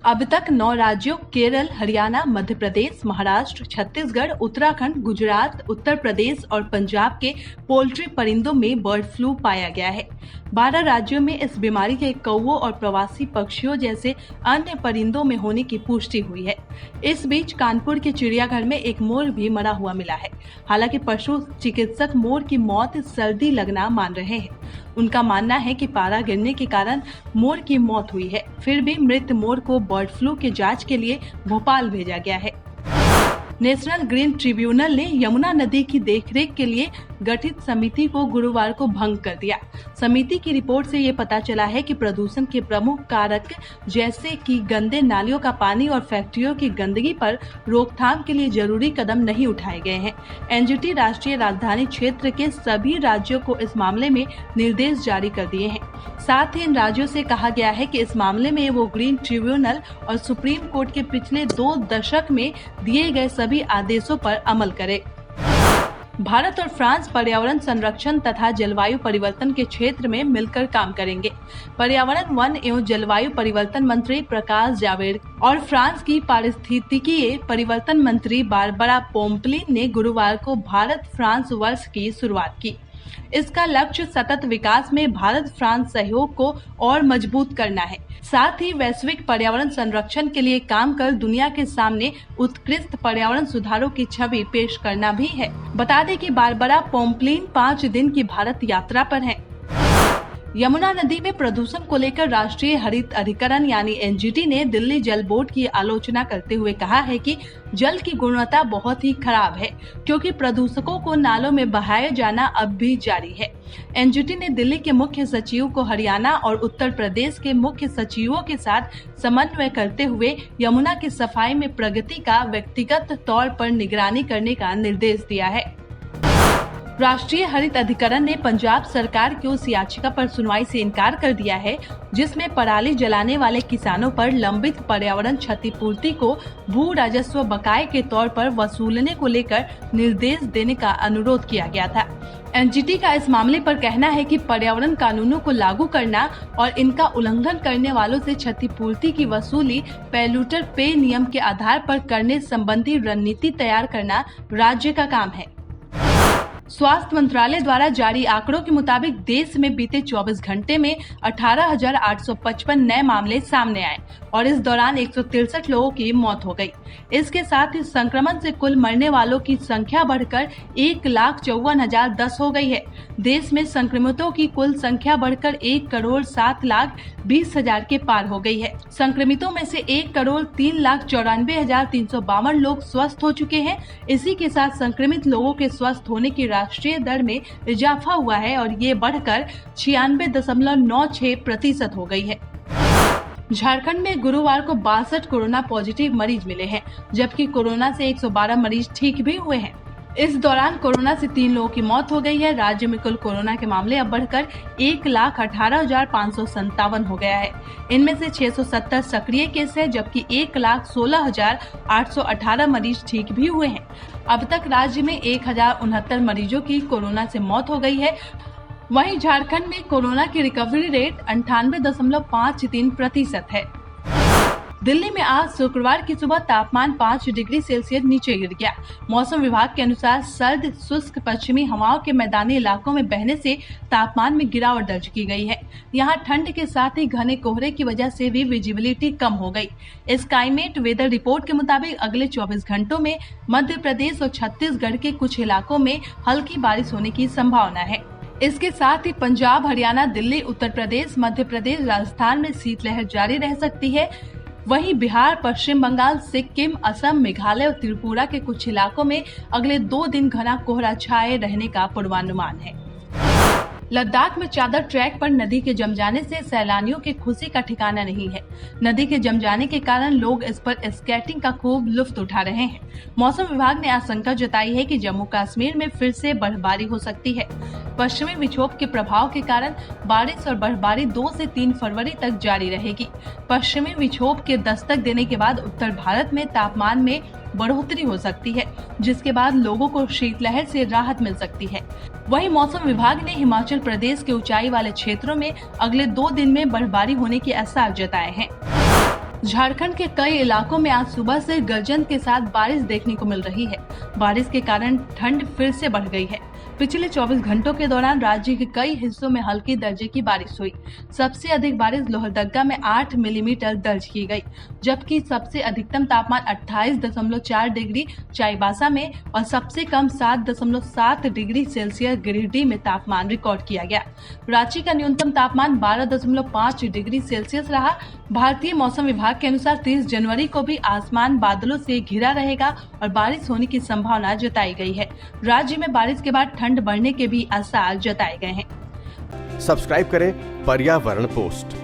अब तक 9 राज्यों केरल, हरियाणा, मध्य प्रदेश, महाराष्ट्र, छत्तीसगढ़, उत्तराखंड, गुजरात, उत्तर प्रदेश और पंजाब के पोल्ट्री परिंदों में बर्ड फ्लू पाया गया है। 12 राज्यों में इस बीमारी के कौवों और प्रवासी पक्षियों जैसे अन्य परिंदों में होने की पुष्टि हुई है। इस बीच कानपुर के चिड़ियाघर में एक मोर भी मरा हुआ मिला है। हालांकि पशु चिकित्सक मोर की मौत सर्दी लगना मान रहे हैं। उनका मानना है कि पारा गिरने के कारण मोर की मौत हुई है। फिर भी मृत मोर को बर्ड फ्लू की जांच के लिए भोपाल भेजा गया है। नेशनल ग्रीन ट्रिब्यूनल ने यमुना नदी की देखरेख के लिए गठित समिति को गुरुवार को भंग कर दिया। समिति की रिपोर्ट से ये पता चला है कि प्रदूषण के प्रमुख कारक जैसे कि गंदे नालियों का पानी और फैक्ट्रियों की गंदगी पर रोकथाम के लिए जरूरी कदम नहीं उठाए गए हैं। एनजीटी राष्ट्रीय राजधानी क्षेत्र के सभी राज्यों को इस मामले में निर्देश जारी कर दिए हैं। साथ ही इन राज्यों से कहा गया है कि इस मामले में वो ग्रीन ट्रिब्यूनल और सुप्रीम कोर्ट के पिछले 2 दशक में दिए गए सभी आदेशों पर अमल करे। भारत और फ्रांस पर्यावरण संरक्षण तथा जलवायु परिवर्तन के क्षेत्र में मिलकर काम करेंगे। पर्यावरण, वन एवं जलवायु परिवर्तन मंत्री प्रकाश जावड़ेकर और फ्रांस की पारिस्थितिकीय परिवर्तन मंत्री बारबरा पोम्पलिन ने गुरुवार को भारत फ्रांस वर्ष की शुरुआत की। इसका लक्ष्य सतत विकास में भारत फ्रांस सहयोग को और मजबूत करना है। साथ ही वैश्विक पर्यावरण संरक्षण के लिए काम कर दुनिया के सामने उत्कृष्ट पर्यावरण सुधारों की छवि पेश करना भी है। बता दें कि बारबरा पोम्पलिन 5 दिन की भारत यात्रा पर हैं। यमुना नदी में प्रदूषण को लेकर राष्ट्रीय हरित अधिकरण यानी एनजीटी ने दिल्ली जल बोर्ड की आलोचना करते हुए कहा है कि जल की गुणवत्ता बहुत ही खराब है, क्योंकि प्रदूषकों को नालों में बहाया जाना अब भी जारी है। एनजीटी ने दिल्ली के मुख्य सचिव को हरियाणा और उत्तर प्रदेश के मुख्य सचिवों के साथ समन्वय करते हुए यमुना की सफाई में प्रगति का व्यक्तिगत तौर पर निगरानी करने का निर्देश दिया है। राष्ट्रीय हरित अधिकरण ने पंजाब सरकार की उस याचिका पर सुनवाई से इनकार कर दिया है जिसमें पराली जलाने वाले किसानों पर लंबित पर्यावरण क्षतिपूर्ति को भू राजस्व बकाये के तौर पर वसूलने को लेकर निर्देश देने का अनुरोध किया गया था। एनजीटी का इस मामले पर कहना है कि पर्यावरण कानूनों को लागू करना और इनका उल्लंघन करने वालों से क्षतिपूर्ति की वसूली पैल्यूटर पे नियम के आधार पर करने संबंधी रणनीति तैयार करना राज्य का काम है। स्वास्थ्य मंत्रालय द्वारा जारी आंकड़ों के मुताबिक देश में बीते 24 घंटे में 18,855 नए मामले सामने आए और इस दौरान 163 लोगों की मौत हो गई। इसके साथ ही संक्रमण से कुल मरने वालों की संख्या बढ़कर 1,54,010 हो गई है। देश में संक्रमितों की कुल संख्या बढ़कर 1,07,20,000 के पार हो गई है। संक्रमितों में से 1,03,94,352 लोग स्वस्थ हो चुके हैं। इसी के साथ संक्रमित लोगों के स्वस्थ होने की राष्ट्रीय दर में इजाफा हुआ है और ये बढ़कर 96.96% हो गई है। झारखंड में गुरुवार को 62 कोरोना पॉजिटिव मरीज मिले हैं, जबकि कोरोना से 112 मरीज ठीक भी हुए हैं। इस दौरान कोरोना से 3 लोगों की मौत हो गई है। राज्य में कुल कोरोना के मामले अब बढ़कर 1,18,557 हो गया है। इनमें से 670 सक्रिय केस है, जबकि 1,16,818 मरीज ठीक भी हुए हैं। अब तक राज्य में 1,069 मरीजों की कोरोना से मौत हो गई है। वहीं झारखंड में कोरोना की रिकवरी रेट 98.53% है। दिल्ली में आज शुक्रवार की सुबह तापमान 5 डिग्री सेल्सियस नीचे गिर गया। मौसम विभाग के अनुसार सर्द शुष्क पश्चिमी हवाओं के मैदानी इलाकों में बहने से तापमान में गिरावट दर्ज की गई है। यहां ठंड के साथ ही घने कोहरे की वजह से भी विजिबिलिटी कम हो गई। स्काईमेट वेदर रिपोर्ट के मुताबिक अगले 24 घंटों में मध्य प्रदेश और छत्तीसगढ़ के कुछ इलाकों में हल्की बारिश होने की संभावना है। इसके साथ ही पंजाब, हरियाणा, दिल्ली, उत्तर प्रदेश, मध्य प्रदेश, राजस्थान में शीतलहर जारी रह सकती है। वहीं बिहार, पश्चिम बंगाल, सिक्किम, असम, मेघालय और त्रिपुरा के कुछ इलाकों में अगले 2 दिन घना कोहरा छाए रहने का पूर्वानुमान है। लद्दाख में चादर ट्रैक पर नदी के जम जाने से सैलानियों की खुशी का ठिकाना नहीं है। नदी के जम जाने के कारण लोग इस पर स्केटिंग का खूब लुत्फ उठा रहे हैं। मौसम विभाग ने आशंका जताई है कि जम्मू कश्मीर में फिर से बर्फबारी हो सकती है। पश्चिमी विक्षोभ के प्रभाव के कारण बारिश और बर्फबारी 2 से 3 फरवरी तक जारी रहेगी। पश्चिमी विक्षोभ के दस्तक देने के बाद उत्तर भारत में तापमान में बढ़ोतरी हो सकती है, जिसके बाद लोगों को शीतलहर से राहत मिल सकती है। वहीं मौसम विभाग ने हिमाचल प्रदेश के ऊंचाई वाले क्षेत्रों में अगले 2 दिन में बर्फबारी होने के आसार जताए हैं। झारखंड के कई इलाकों में आज सुबह से गर्जन के साथ बारिश देखने को मिल रही है। बारिश के कारण ठंड फिर से बढ़ गई है। पिछले 24 घंटों के दौरान राज्य के कई हिस्सों में हल्की दर्जे की बारिश हुई। सबसे अधिक बारिश लोहरदगा में 8 मिलीमीटर दर्ज की गई, जबकि सबसे अधिकतम तापमान 28.4 डिग्री चाईबासा में और सबसे कम 7.7 डिग्री सेल्सियस गिरिडीह में तापमान रिकॉर्ड किया गया। रांची का न्यूनतम तापमान 12.5 डिग्री सेल्सियस रहा। भारतीय मौसम विभाग के अनुसार 30 जनवरी को भी आसमान बादलों से घिरा रहेगा और बारिश होने की संभावना जताई गई है। राज्य में बारिश के बाद ठंड बढ़ने के भी आसार जताए गए हैं। सब्सक्राइब करें पर्यावरण पोस्ट।